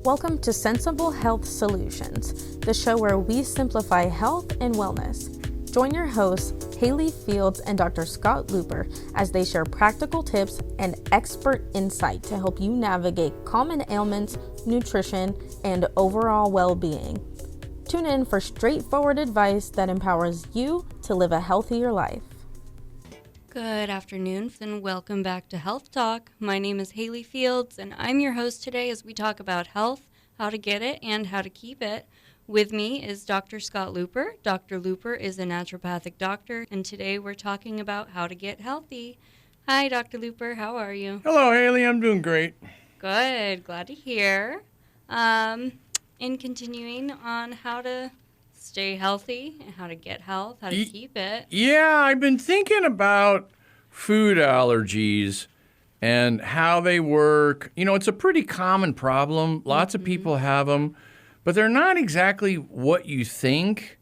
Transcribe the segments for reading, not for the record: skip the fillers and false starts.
Welcome to Sensible Health Solutions, the show where we simplify health and wellness. Join your hosts, Hallie Fields and Dr. Scott Luper, as they share practical tips and expert insight to help you navigate common ailments, nutrition, and overall well-being. Tune in for straightforward advice that empowers you to live a healthier life. Good afternoon, and welcome back to Health Talk. My name is Hallie Fields, and I'm your host today as we talk about health, how to get it, and how to keep it. With me is Dr. Scott Luper. Dr. Luper is a naturopathic doctor, and today we're talking about how to get healthy. Hi, Dr. Luper. How are you? Hello, Hallie. I'm doing great. Good. Glad to hear. In continuing on how to stay healthy and how to get health, how to keep it. Yeah, I've been thinking about food allergies and how they work. You know, it's a pretty common problem. Lots of people have them, but they're not exactly what you think,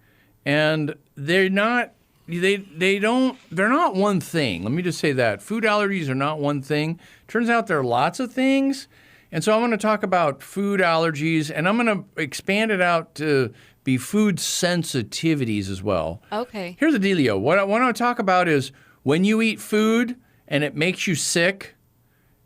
and they're not one thing. Let me just say that. Food allergies are not one thing. Turns out there are lots of things. And so I'm going to talk about food allergies, and I'm going to expand it out to be food sensitivities as well. Okay. Here's the dealio. What I want to talk about is when you eat food and it makes you sick,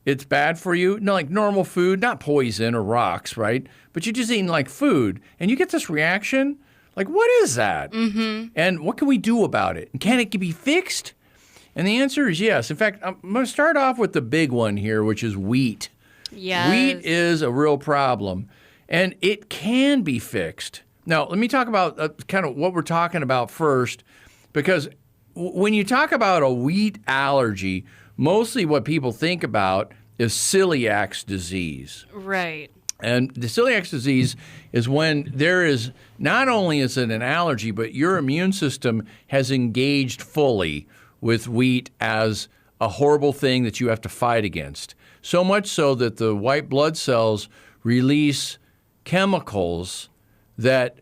it's bad for you. No, like normal food, not poison or rocks, right? But you're just eating like food, and you get this reaction. Like, what is that? Mm-hmm. And what can we do about it? And can it be fixed? And the answer is yes. In fact, I'm going to start off with the big one here, which is wheat. Yes. Wheat is a real problem, and it can be fixed. Now, let me talk about kind of what we're talking about first, because when you talk about a wheat allergy, mostly what people think about is celiac disease. Right. And the celiac disease is when there is, not only is it an allergy, but your immune system has engaged fully with wheat as a horrible thing that you have to fight against. So much so that the white blood cells release chemicals that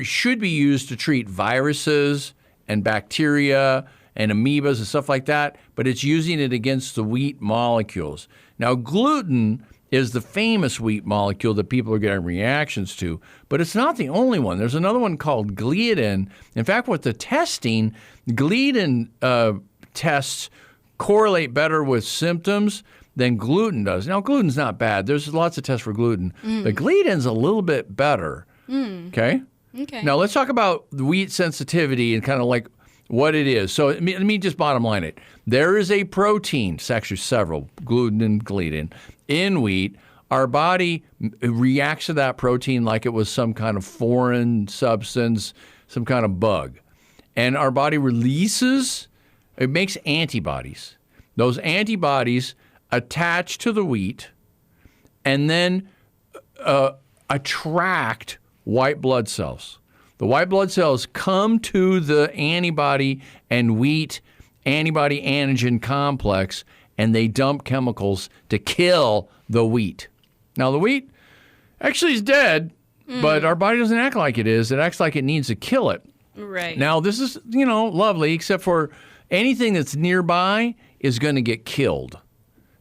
should be used to treat viruses and bacteria and amoebas and stuff like that, but it's using it against the wheat molecules. Now, gluten is the famous wheat molecule that people are getting reactions to, but it's not the only one. There's another one called gliadin. In fact, with the testing, gliadin tests correlate better with symptoms than gluten does. Now, gluten's not bad. There's lots of tests for gluten. But gliadin's a little bit better. Okay? Okay. Now, let's talk about the wheat sensitivity and kind of like what it is. So let me just bottom line it. There is a protein, it's actually several, gluten and gliadin, in wheat. Our body reacts to that protein like it was some kind of foreign substance, some kind of bug. And our body it makes antibodies. Those antibodies attach to the wheat and then attract white blood cells. The white blood cells come to the antibody and wheat antibody antigen complex, and they dump chemicals to kill the wheat. Now, the wheat actually is dead, but our body doesn't act like it is. It acts like it needs to kill it. Right. Now, this is, lovely, except for anything that's nearby is going to get killed.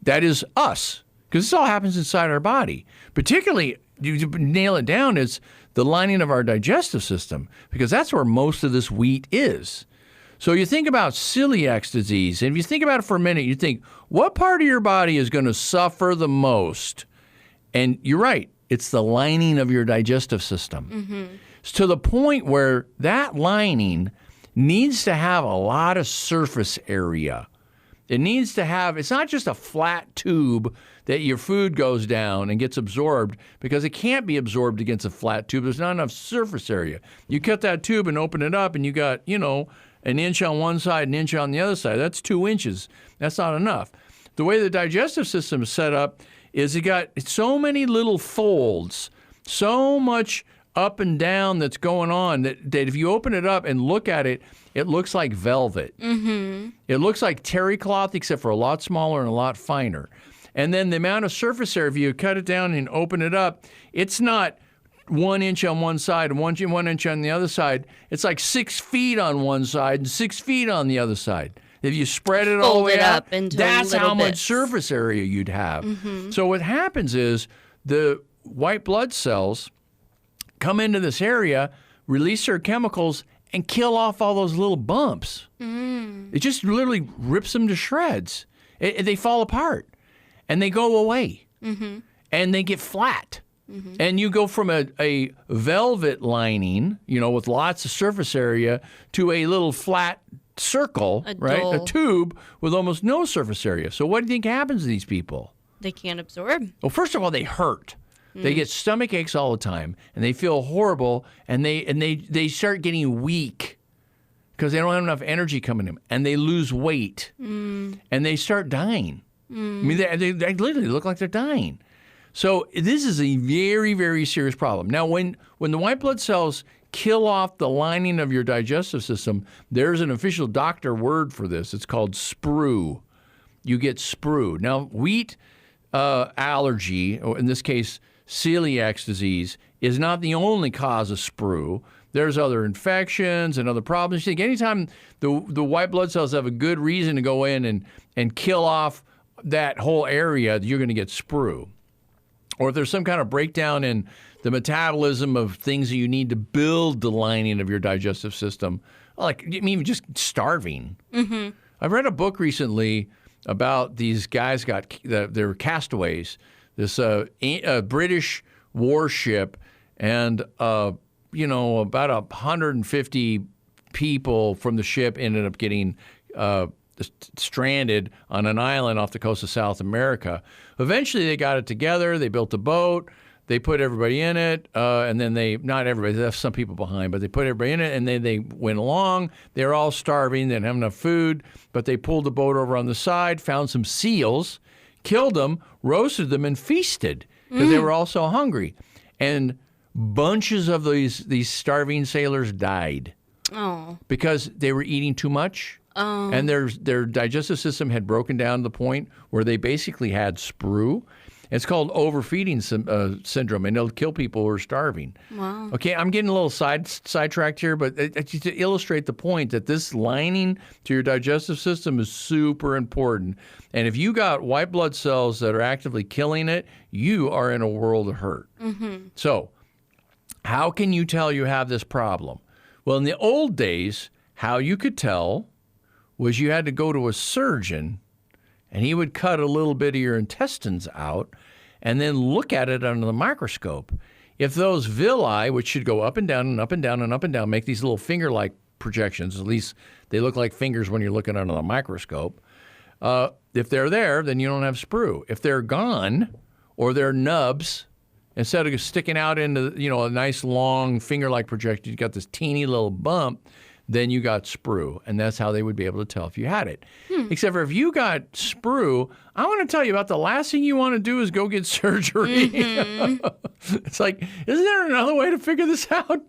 That is us, because this all happens inside our body. Particularly, you nail it down, it's the lining of our digestive system, because that's where most of this wheat is. So you think about celiac disease, and if you think about it for a minute, you think, what part of your body is going to suffer the most? And you're right, it's the lining of your digestive system. Mm-hmm. It's to the point where that lining needs to have a lot of surface area. It needs to have, it's not just a flat tube that your food goes down and gets absorbed, because it can't be absorbed against a flat tube. There's not enough surface area. You cut that tube and open it up and you got, an inch on one side, an inch on the other side. That's 2 inches. That's not enough. The way the digestive system is set up is it got so many little folds, so much up and down that's going on that if you open it up and look at it, it looks like velvet. Mm-hmm. It looks like terry cloth, except for a lot smaller and a lot finer. And then the amount of surface area, if you cut it down and open it up, it's not 1 inch on one side and 1 inch on the other side. It's like 6 feet on one side and 6 feet on the other side. If you spread it all the way out, that's how much surface area you'd have. Mm-hmm. So what happens is the white blood cells come into this area, release their chemicals, and kill off all those little bumps. It just literally rips them to shreds. They fall apart, and they go away, and they get flat. And you go from a velvet lining, with lots of surface area, to a little flat circle, right? A tube with almost no surface area. So what do you think happens to these people? They can't absorb. Well, first of all, they hurt. They get stomach aches all the time, and they feel horrible, and they start getting weak because they don't have enough energy coming in, and they lose weight, and they start dying. I mean, they literally look like they're dying. So this is a very, very serious problem. Now, when the white blood cells kill off the lining of your digestive system, there's an official doctor word for this. It's called sprue. You get sprue. Now, wheat allergy, or in this case, celiac disease, is not the only cause of sprue. There's other infections and other problems. You think anytime the white blood cells have a good reason to go in and kill off that whole area, you're going to get sprue. Or if there's some kind of breakdown in the metabolism of things that you need to build the lining of your digestive system, like even just starving. I've read a book recently about these guys they were castaways. This British warship, and about 150 people from the ship ended up getting stranded on an island off the coast of South America. Eventually, they got it together. They built a boat. They put everybody in it, and then not everybody, they left some people behind, but they put everybody in it, and then they went along. They were all starving. They didn't have enough food, but they pulled the boat over on the side, found some seals, killed them, roasted them, and feasted because they were all so hungry. And bunches of these starving sailors died because they were eating too much. And their digestive system had broken down to the point where they basically had sprue. It's called overfeeding syndrome, and it'll kill people who are starving. Wow. Okay, I'm getting a little sidetracked here, but to illustrate the point that this lining to your digestive system is super important. And if you got white blood cells that are actively killing it, you are in a world of hurt. So how can you tell you have this problem? Well, in the old days, how you could tell was you had to go to a surgeon, and he would cut a little bit of your intestines out and then look at it under the microscope. If those villi, which should go up and down and up and down and up and down, make these little finger-like projections, at least they look like fingers when you're looking under the microscope, if they're there, then you don't have sprue. If they're gone, or they're nubs, instead of sticking out into a nice long finger-like projection, you got this teeny little bump, then you got sprue, and that's how they would be able to tell if you had it. Except for if you got sprue, I want to tell you about the last thing you want to do is go get surgery. It's like, isn't there another way to figure this out?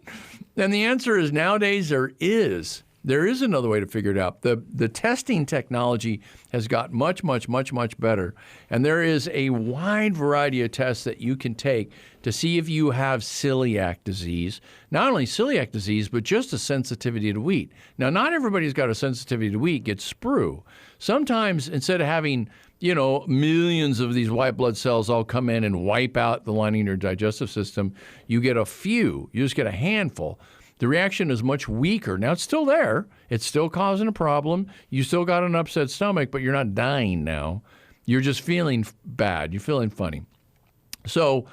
And the answer is nowadays there is. There is another way to figure it out. The testing technology has got much, much, much, much better. And there is a wide variety of tests that you can take to see if you have celiac disease. Not only celiac disease, but just a sensitivity to wheat. Now, not everybody who's got a sensitivity to wheat gets sprue. Sometimes instead of having millions of these white blood cells all come in and wipe out the lining of your digestive system, you get a few. You just get a handful. The reaction is much weaker. Now, it's still there. It's still causing a problem. You still got an upset stomach, but you're not dying now. You're just feeling bad. You're feeling funny. So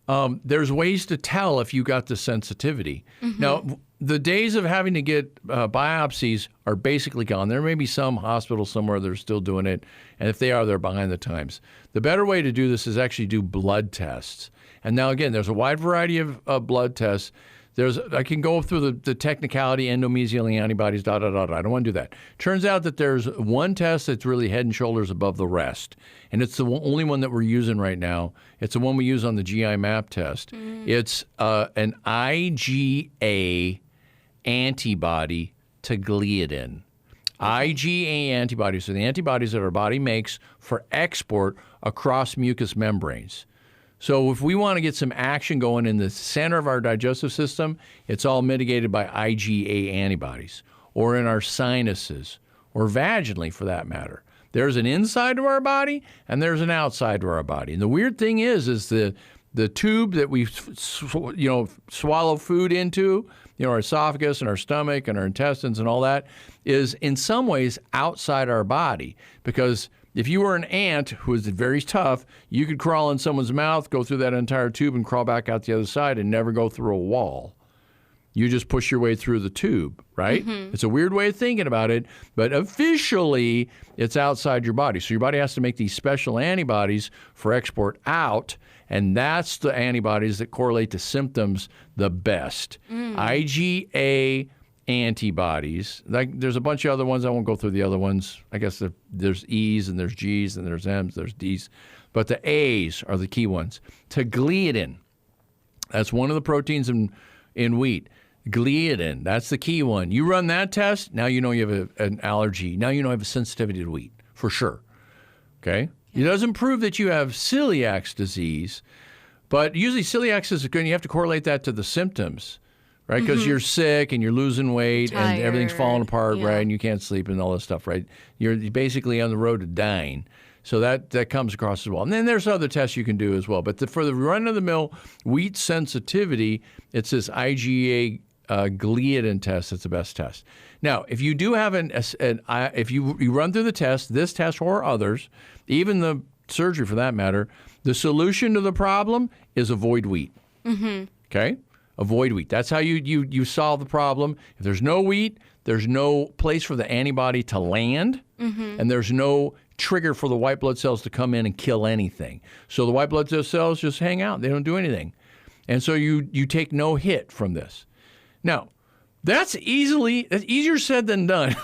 there's ways to tell if you got the sensitivity. Now, the days of having to get biopsies are basically gone. There may be some hospital somewhere that are still doing it, and if they are, they're behind the times. The better way to do this is actually do blood tests. And now, again, there's a wide variety of blood tests. I can go through the technicality, endomesealing antibodies, I don't want to do that. Turns out that there's one test that's really head and shoulders above the rest, and it's the only one that we're using right now. It's the one we use on the GI map test. It's an IgA antibody to gliadin. IgA antibodies are the antibodies that our body makes for export across mucous membranes. So if we want to get some action going in the center of our digestive system, it's all mitigated by IgA antibodies, or in our sinuses, or vaginally for that matter. There's an inside to our body, and there's an outside to our body. And the weird thing is the the tube that we swallow food into, our esophagus and our stomach and our intestines and all that, is in some ways outside our body. Because if you were an ant who was very tough, you could crawl in someone's mouth, go through that entire tube, and crawl back out the other side and never go through a wall. You just push your way through the tube, right? Mm-hmm. It's a weird way of thinking about it, but officially it's outside your body. So your body has to make these special antibodies for export out, and that's the antibodies that correlate to symptoms the best. IgA antibodies. Like, there's a bunch of other ones. I won't go through the other ones. I guess there's E's and there's G's and there's M's, there's D's. But the A's are the key ones. To gliadin. That's one of the proteins in wheat. Gliadin, that's the key one. You run that test, now you know you have an allergy. Now you know you have a sensitivity to wheat, for sure. Okay? It doesn't prove that you have celiac disease, but usually celiac is good. You have to correlate that to the symptoms, right? Because you're sick and you're losing weight and everything's falling apart, right? And you can't sleep and all this stuff, right? You're basically on the road to dying. So that comes across as well. And then there's other tests you can do as well. But for the run-of-the-mill wheat sensitivity, it's this IgA gliadin test that's the best test. Now, if you do have if you run through the test, this test or others, even the surgery for that matter, the solution to the problem is avoid wheat. Okay? Avoid wheat. That's how you solve the problem. If there's no wheat, there's no place for the antibody to land, and there's no trigger for the white blood cells to come in and kill anything. So the white blood cells just hang out. They don't do anything. And so you take no hit from this. Now, that's easier said than done.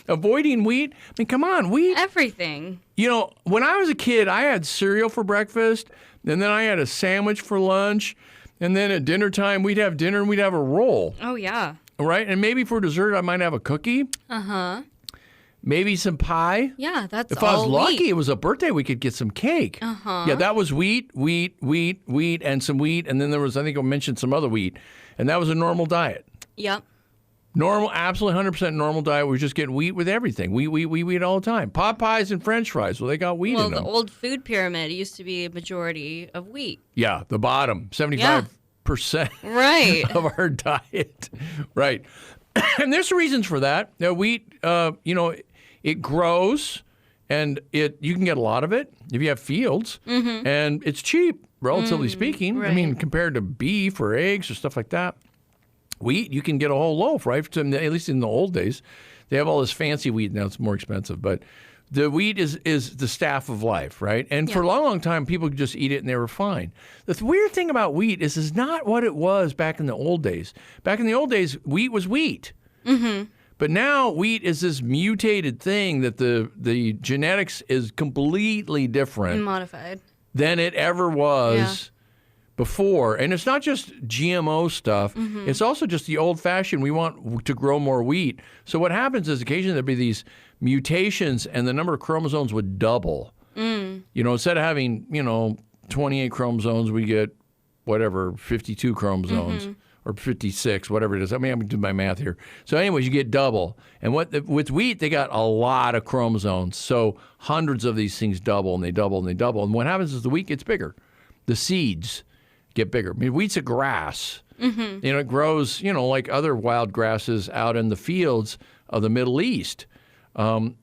Avoiding wheat. I mean, come on, wheat. Everything. When I was a kid, I had cereal for breakfast, and then I had a sandwich for lunch, and then at dinner time, we'd have dinner and we'd have a roll. Oh, yeah. Right? And maybe for dessert, I might have a cookie. Uh-huh. Maybe some pie. Yeah, that's all If I was lucky, wheat. it was a birthday, we could get some cake. Uh-huh. Yeah, that was wheat, and some wheat, and then there was, I think I mentioned some other wheat, and that was a normal diet. Yep. Normal, absolutely 100% normal diet. We're just getting wheat with everything. Wheat all the time. Pot pies and French fries. Well, they got wheat in them. Well, the old food pyramid used to be a majority of wheat. Yeah, the bottom, 75% right. of our diet. Right. And there's reasons for that. Wheat, it grows, and you can get a lot of it if you have fields, and it's cheap, relatively speaking. Right. I mean, compared to beef or eggs or stuff like that. Wheat, you can get a whole loaf, right? At least in the old days. They have all this fancy wheat now. It's more expensive. But the wheat is the staff of life, right? And for a long, long time, people could just eat it and they were fine. The weird thing about wheat is it's not what it was back in the old days. Back in the old days, wheat was wheat. Mm-hmm. But now wheat is this mutated thing that the genetics is completely different. Modified. Than it ever was before. And it's not just GMO stuff. It's also just the old-fashioned, we want to grow more wheat. So what happens is occasionally there'd be these mutations and the number of chromosomes would double. Instead of having, 28 chromosomes, we get, 52 chromosomes. Or 56, whatever it is. I mean, I'm doing my math here. So anyways, you get double. And with wheat, they got a lot of chromosomes. So hundreds of these things double, and they double, and they double. And what happens is the wheat gets bigger. The seeds get bigger. I mean, wheat's a grass. It grows, like other wild grasses out in the fields of the Middle East,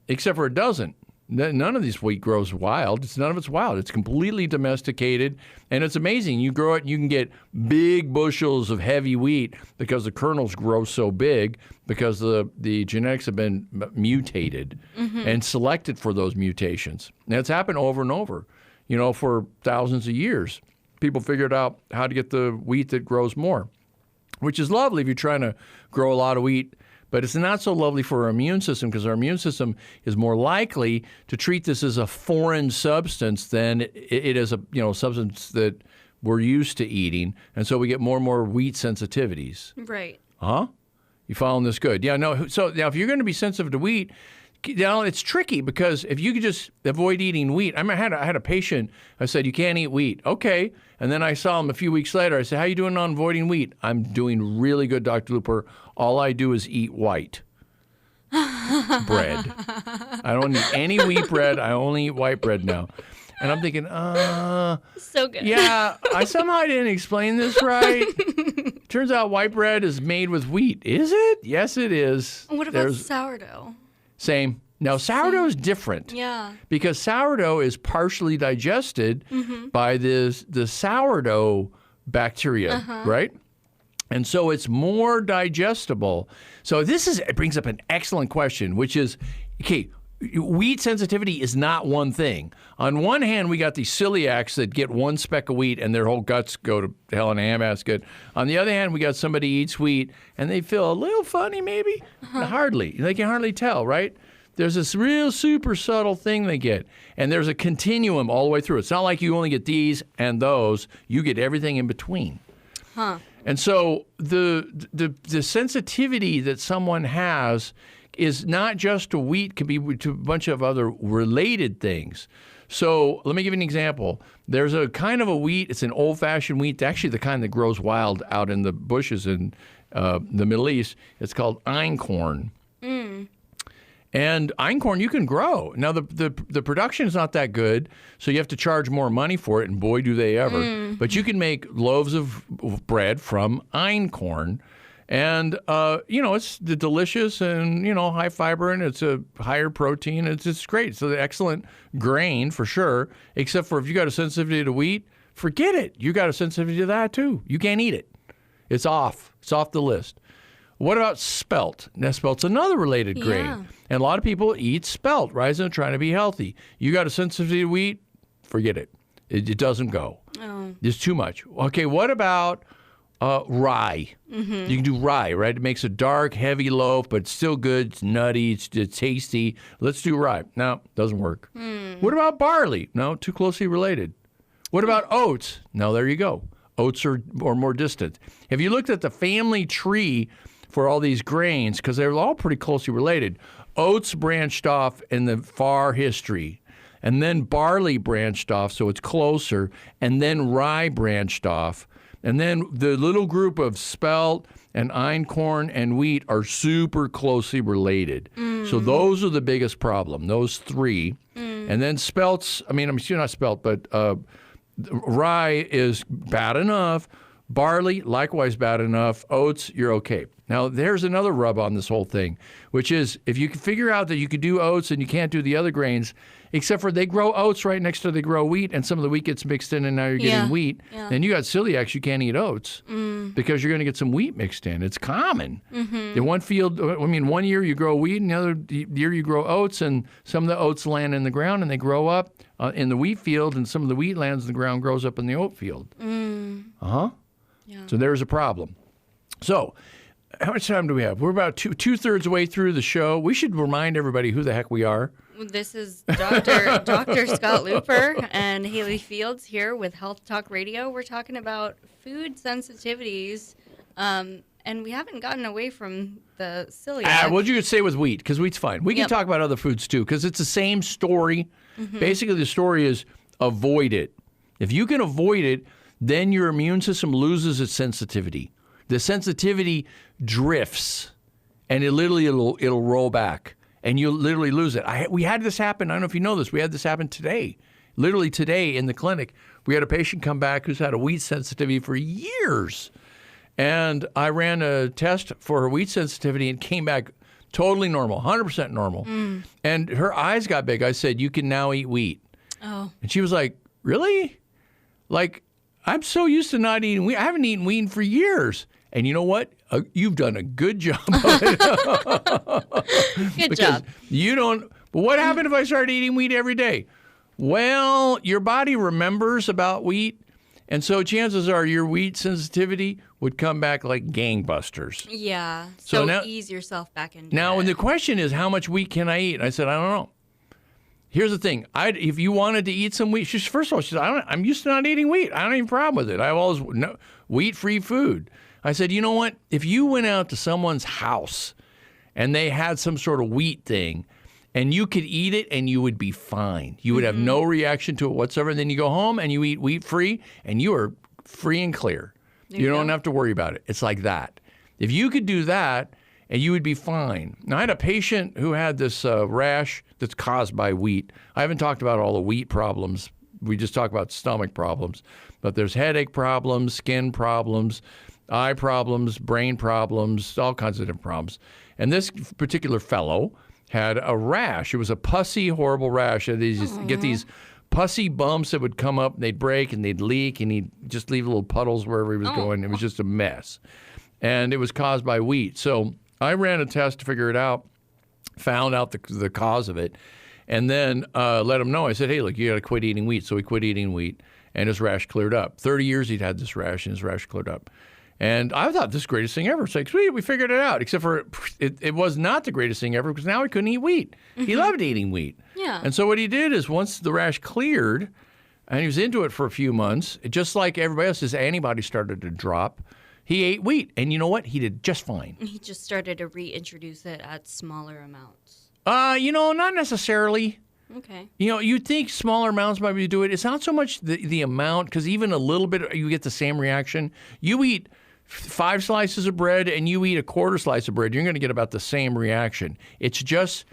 except for it doesn't. None of this wheat grows wild. None of it's wild. It's completely domesticated, and it's amazing. You grow it, and you can get big bushels of heavy wheat because the kernels grow so big because the genetics have been mutated and selected for those mutations. And it's happened over and over, for thousands of years. People figured out how to get the wheat that grows more, which is lovely if you're trying to grow a lot of wheat. But it's not so lovely for our immune system because our immune system is more likely to treat this as a foreign substance than it is a substance that we're used to eating. And so we get more and more wheat sensitivities. Right. Huh? You following this good? Yeah, no. So now if you're going to be sensitive to wheat, it's tricky because if you could just avoid eating wheat. I had a patient, I said, you can't eat wheat. Okay. And then I saw him a few weeks later. I said, how you doing on avoiding wheat? I'm doing really good, Dr. Luper. All I do is eat white bread. I don't eat any wheat bread. I only eat white bread now. And I'm thinking, So good. yeah, I somehow didn't explain this right. Turns out white bread is made with wheat. Is it? Yes, it is. What about sourdough? Same. Now, sourdough is different. Yeah. Because sourdough is partially digested by the sourdough bacteria, right? And so it's more digestible. So it brings up an excellent question, which is, okay, wheat sensitivity is not one thing. On one hand, we got these celiacs that get one speck of wheat and their whole guts go to hell in a handbasket. On the other hand, we got somebody eats wheat and they feel a little funny maybe. Hardly. They can hardly tell, right? There's this real super subtle thing they get. And there's a continuum all the way through. It's not like you only get these and those. You get everything in between. Huh. And so the sensitivity that someone has is not just to wheat, can be to a bunch of other related things. So let me give you an example. There's a kind of a wheat, it's an old-fashioned wheat, actually the kind that grows wild out in the bushes in the Middle East. It's called einkorn. And einkorn you can grow. Now, the production is not that good, so you have to charge more money for it, and boy, do they ever. But you can make loaves of bread from einkorn. And, it's delicious and, high fiber, and it's a higher protein. It's just great. So the excellent grain for sure, except for if you got a sensitivity to wheat, forget it. You got a sensitivity to that too. You can't eat it. It's off. It's off the list. What about spelt? Now, spelt's another related grain. Yeah. And a lot of people eat spelt, right? And trying to be healthy. You got a sensitivity to wheat? Forget it. It doesn't go. Oh. It's too much. Okay, what about rye? You can do rye, right? It makes a dark, heavy loaf, but it's still good. It's nutty. It's tasty. Let's do rye. No, doesn't work. What about barley? No, too closely related. What about oats? No, there you go. Oats are more distant. Have you looked at the family tree for all these grains? Because they're all pretty closely related. Oats branched off in the far history, and then barley branched off, so it's closer, and then rye branched off. And then the little group of spelt and einkorn and wheat are super closely related. So those are the biggest problem, those three. And then spelts, I'm still not spelt, but rye is bad enough. Barley, likewise bad enough. Oats, you're okay. Now, there's another rub on this whole thing, which is if you can figure out that you can do oats and you can't do the other grains, except for they grow oats right next to they grow wheat, and some of the wheat gets mixed in, and now you're getting wheat. Yeah. Then you got celiacs, you can't eat oats because you're going to get some wheat mixed in. It's common. In one field, 1 year you grow wheat, and the other year you grow oats, and some of the oats land in the ground, and they grow up in the wheat field, and some of the wheat lands in the ground grows up in the oat field. Yeah. So there's a problem. So how much time do we have? We're about two-thirds way through the show. We should remind everybody who the heck we are. This is Dr. Scott Luper and Hallie Fields here with Health Talk Radio. We're talking about food sensitivities, and we haven't gotten away from the celiac. What you could say with wheat, because wheat's fine. We can talk about other foods too, because it's the same story. Basically, the story is avoid it. If you can avoid it, then your immune system loses its sensitivity. The sensitivity drifts, and it'll roll back, and you literally lose it. We had this happen. I don't know if you know this. We had this happen today. Literally today in the clinic, we had a patient come back who's had a wheat sensitivity for years, and I ran a test for her wheat sensitivity and came back totally normal, 100% normal. And her eyes got big. I said, "You can now eat wheat." Oh. And she was like, "Really?" Like, I'm so used to not eating wheat. I haven't eaten wheat for years. And you know what? You've done a good job of it. Good job. You don't. But what happened if I started eating wheat every day? Well, your body remembers about wheat. And so chances are your wheat sensitivity would come back like gangbusters. Yeah. So now, ease yourself back into now, it. And the question is, how much wheat can I eat? And I said, I don't know. Here's the thing. If you wanted to eat some wheat, first of all, she said, I'm used to not eating wheat. I don't have a problem with it. I have always wheat-free food. I said, you know what? If you went out to someone's house and they had some sort of wheat thing and you could eat it and you would be fine. You would have no reaction to it whatsoever. And then you go home and you eat wheat-free and you are free and clear. You don't have to worry about it. It's like that. If you could do that, and you would be fine. Now, I had a patient who had this rash that's caused by wheat. I haven't talked about all the wheat problems we just talk about stomach problems, but there's headache problems, skin problems, eye problems, brain problems, all kinds of different problems. And this particular fellow had a rash. It was a pussy, horrible rash. And they just get these pussy bumps that would come up, and they'd break, and they'd leak, and he'd just leave little puddles wherever he was going. It was just a mess. And it was caused by wheat. So I ran a test to figure it out, found out the cause of it, and then let him know. I said, hey, look, you got to quit eating wheat. So he quit eating wheat, and his rash cleared up. 30 years he'd had this rash, and his rash cleared up. And I thought, this is the greatest thing ever. It's like, sweet, we figured it out. Except for it was not the greatest thing ever because now he couldn't eat wheat. He loved eating wheat. Yeah. And so what he did is once the rash cleared, and he was into it for a few months, just like everybody else, his antibodies started to drop. He ate wheat, and you know what? He did just fine. He just started to reintroduce it at smaller amounts. Not necessarily. Okay. You'd think smaller amounts might be do it. It's not so much the amount, because even a little bit, you get the same reaction. You eat 5 slices of bread and you eat a quarter slice of bread, you're going to get about the same reaction. It's just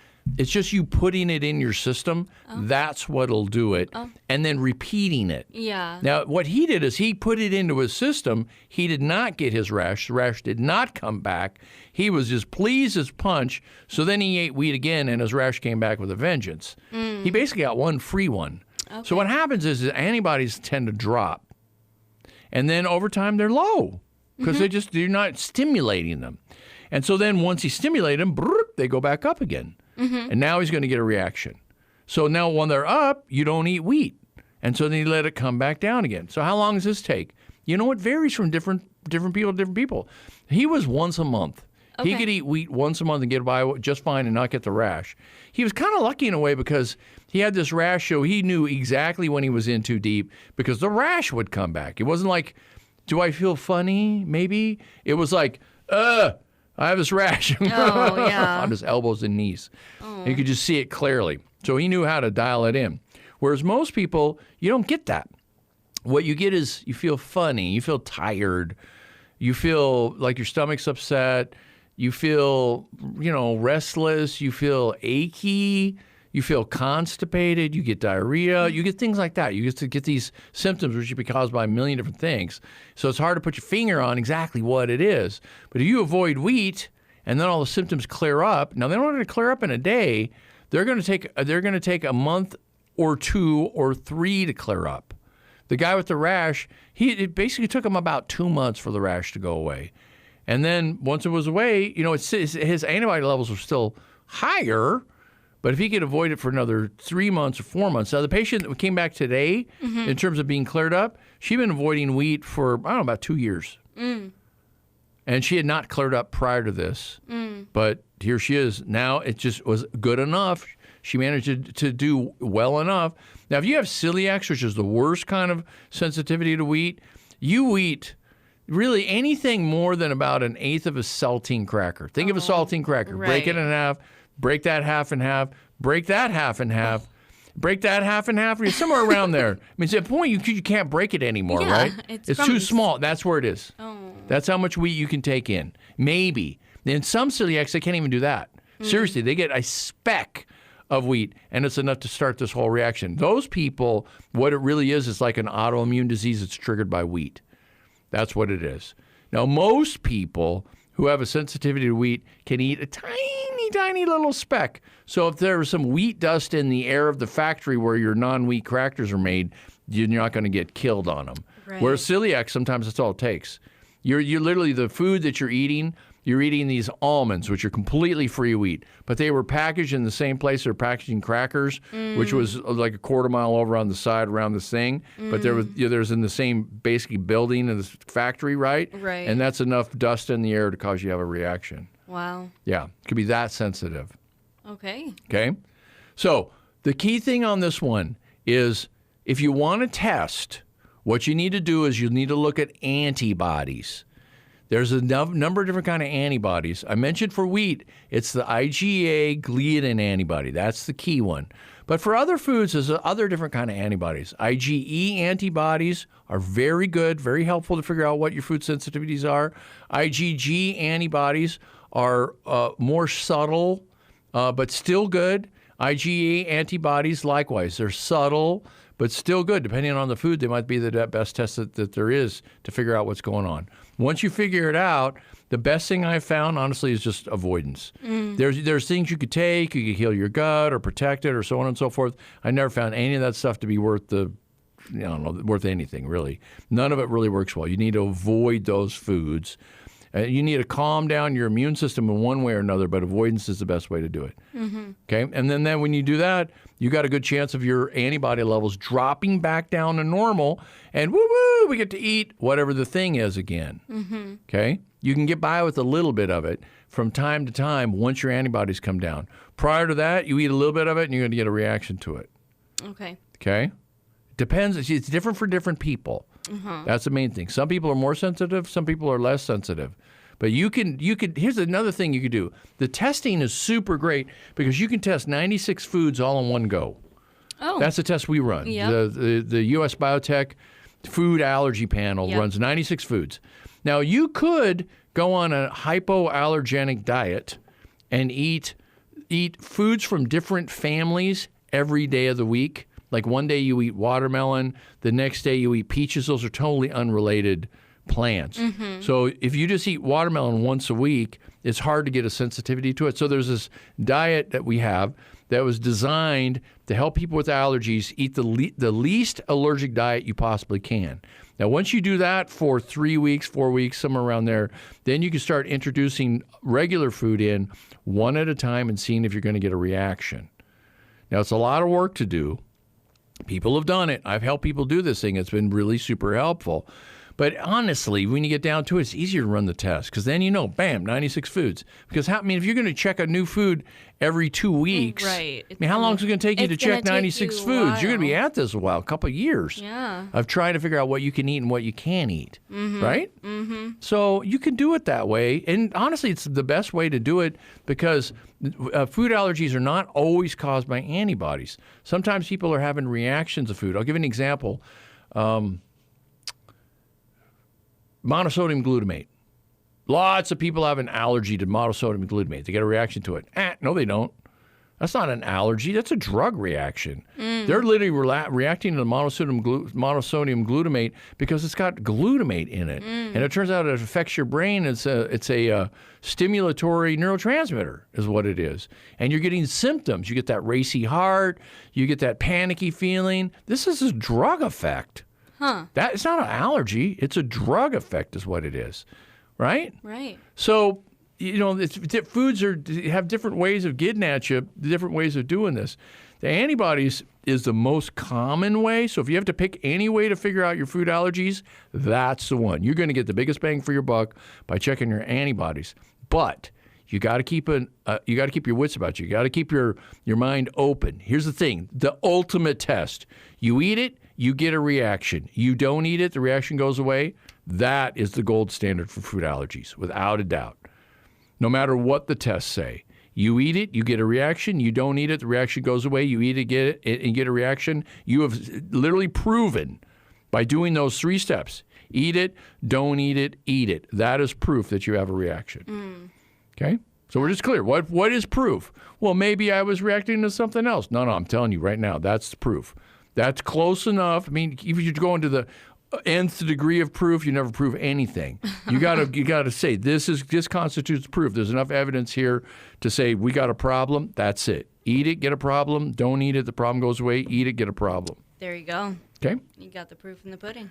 you putting it in your system. That's what'll do it. And then repeating it. Yeah. Now, what he did is he put it into his system. He did not get his rash. The rash did not come back. He was as pleased as punch. So then he ate wheat again, and his rash came back with a vengeance. He basically got one free one. Okay. So what happens is the antibodies tend to drop. And then over time, they're low because they're not stimulating them. And so then once he stimulated them, they go back up again. And now he's going to get a reaction. So now when they're up, you don't eat wheat. And so then you let it come back down again. So how long does this take? It varies from different people to different people. He was once a month. Okay. He could eat wheat once a month and get by just fine and not get the rash. He was kind of lucky in a way because he had this rash, so he knew exactly when he was in too deep because the rash would come back. It wasn't like, do I feel funny? Maybe. It was like, I have this rash on his elbows and knees. You could just see it clearly. So he knew how to dial it in. Whereas most people, you don't get that. What you get is you feel funny, you feel tired, you feel like your stomach's upset, you feel, restless, you feel achy, you feel constipated, you get diarrhea, you get things like that. You get these symptoms which can be caused by a million different things. So it's hard to put your finger on exactly what it is. But if you avoid wheat and then all the symptoms clear up, now they don't have to clear up in a day. They're going to take a month or 2 or 3 to clear up. The guy with the rash, it basically took him about 2 months for the rash to go away. And then once it was away, his antibody levels were still higher. But if he could avoid it for another 3 months or 4 months. Now, the patient that came back today, in terms of being cleared up, she'd been avoiding wheat for, about 2 years. And she had not cleared up prior to this. But here she is. Now it just was good enough. She managed to do well enough. Now, if you have celiac, which is the worst kind of sensitivity to wheat, you eat really anything more than about 1/8 of a saltine cracker. Think of a saltine cracker. Right. Break it in half. Break that half in half. Break that half in half. Break that half in half. You're somewhere around there. I mean, at the point you can't break it anymore, right? It's too small. That's where it is. That's how much wheat you can take in. Maybe. In some celiacs, they can't even do that. Seriously, they get a speck of wheat, and it's enough to start this whole reaction. Those people, what it really is like an autoimmune disease that's triggered by wheat. That's what it is. Now, most people who have a sensitivity to wheat can eat a tiny little speck. So if there's some wheat dust in the air of the factory where your non-wheat crackers are made, you're not going to get killed on them. Right. Whereas celiac, sometimes that's all it takes. You're literally, the food that you're eating these almonds, which are completely free wheat, but they were packaged in the same place they're packaging crackers, which was like a quarter mile over on the side around this thing. But there's in the same basically building in this factory, right? Right. And that's enough dust in the air to cause you to have a reaction. Wow. Yeah, it could be that sensitive. Okay. Okay. So the key thing on this one is if you want to test, what you need to do is you need to look at antibodies. There's a number of different kind of antibodies. I mentioned for wheat, it's the IgA gliadin antibody. That's the key one. But for other foods, there's other different kind of antibodies. IgE antibodies are very good, very helpful to figure out what your food sensitivities are. IgG antibodies are more subtle, but still good. IgE antibodies, likewise, they're subtle, but still good. Depending on the food, they might be the best test that there is to figure out what's going on. Once you figure it out, the best thing I've found, honestly, is just avoidance. There's things you could take, you could heal your gut or protect it or so on and so forth. I never found any of that stuff to be worth worth anything, really. None of it really works well. You need to avoid those foods. You need to calm down your immune system in one way or another, but avoidance is the best way to do it. Okay, and then when you do that, you got a good chance of your antibody levels dropping back down to normal, and woo-woo, we get to eat whatever the thing is again. Okay, you can get by with a little bit of it from time to time once your antibodies come down. Prior to that, you eat a little bit of it, and you're going to get a reaction to it. Okay, depends. It's different for different people. That's the main thing. Some people are more sensitive. Some people are less sensitive. But you could. Here's another thing you could do. The testing is super great because you can test 96 foods all in one go. Oh, that's the test we run. Yep. The U.S. Biotech Food Allergy Panel runs 96 foods. Now you could go on a hypoallergenic diet and eat foods from different families every day of the week. Like one day you eat watermelon, the next day you eat peaches. Those are totally unrelated plants. So if you just eat watermelon once a week, it's hard to get a sensitivity to it. So there's this diet that we have that was designed to help people with allergies eat the least allergic diet you possibly can. Now, once you do that for 3 weeks, 4 weeks, somewhere around there, then you can start introducing regular food in one at a time and seeing if you're going to get a reaction. Now, it's a lot of work to do. People have done it. I've helped people do this thing. It's been really super helpful. But honestly, when you get down to it, it's easier to run the test because then bam, 96 foods. Because if you're going to check a new food every 2 weeks, right? How long is it going to take you to check 96 foods? You're going to be at this a while, a couple of years of trying to figure out what you can eat and what you can't eat, right? So you can do it that way. And honestly, it's the best way to do it because food allergies are not always caused by antibodies. Sometimes people are having reactions to food. I'll give you an example. Monosodium glutamate. Lots of people have an allergy to monosodium glutamate. They get a reaction to it. No, they don't. That's not an allergy. That's a drug reaction. They're literally reacting to the monosodium glutamate because it's got glutamate in it. And it turns out it affects your brain. It's a stimulatory neurotransmitter is what it is. And you're getting symptoms. You get that racy heart. You get that panicky feeling. This is a drug effect. It's not an allergy. It's a drug effect is what it is, right? Right. So, foods have different ways of getting at you, different ways of doing this. The antibodies is the most common way. So if you have to pick any way to figure out your food allergies, that's the one. You're going to get the biggest bang for your buck by checking your antibodies. But you got to keep your wits about you. You got to keep your mind open. Here's the thing: the ultimate test. You eat it, you get a reaction. You don't eat it, the reaction goes away. That is the gold standard for food allergies, without a doubt. No matter what the tests say. You eat it, you get a reaction. You don't eat it, the reaction goes away. You eat it, and get a reaction. You have literally proven by doing those 3 steps. Eat it, don't eat it, eat it. That is proof that you have a reaction. Okay? So we're just clear. What is proof? Well, maybe I was reacting to something else. No, I'm telling you right now, that's the proof. That's close enough. If you go into the nth degree of proof, you never prove anything. You gotta say this constitutes proof. There's enough evidence here to say we got a problem. That's it. Eat it, get a problem. Don't eat it, the problem goes away. Eat it, get a problem. There you go. Okay. You got the proof in the pudding.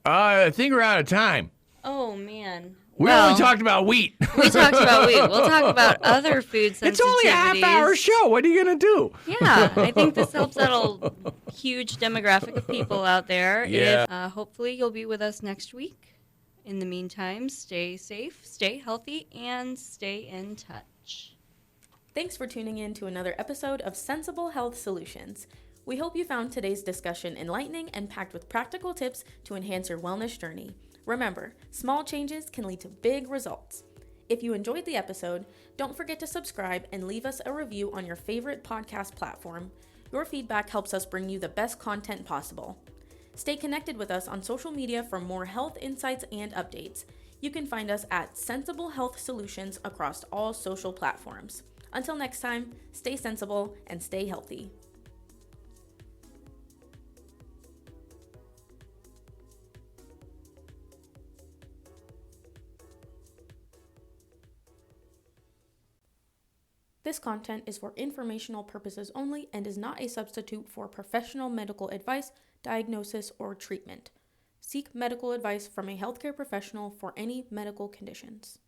I think we're out of time. Oh man. We only talked about wheat. We talked about wheat. We'll talk about other food sensitivities. It's only a half-hour show. What are you going to do? Yeah, I think this helps out a huge demographic of people out there. Yeah. Hopefully you'll be with us next week. In the meantime, stay safe, stay healthy, and stay in touch. Thanks for tuning in to another episode of Sensible Health Solutions. We hope you found today's discussion enlightening and packed with practical tips to enhance your wellness journey. Remember, small changes can lead to big results. If you enjoyed the episode, don't forget to subscribe and leave us a review on your favorite podcast platform. Your feedback helps us bring you the best content possible. Stay connected with us on social media for more health insights and updates. You can find us at Sensible Health Solutions across all social platforms. Until next time, stay sensible and stay healthy. This content is for informational purposes only and is not a substitute for professional medical advice, diagnosis, or treatment. Seek medical advice from a healthcare professional for any medical conditions.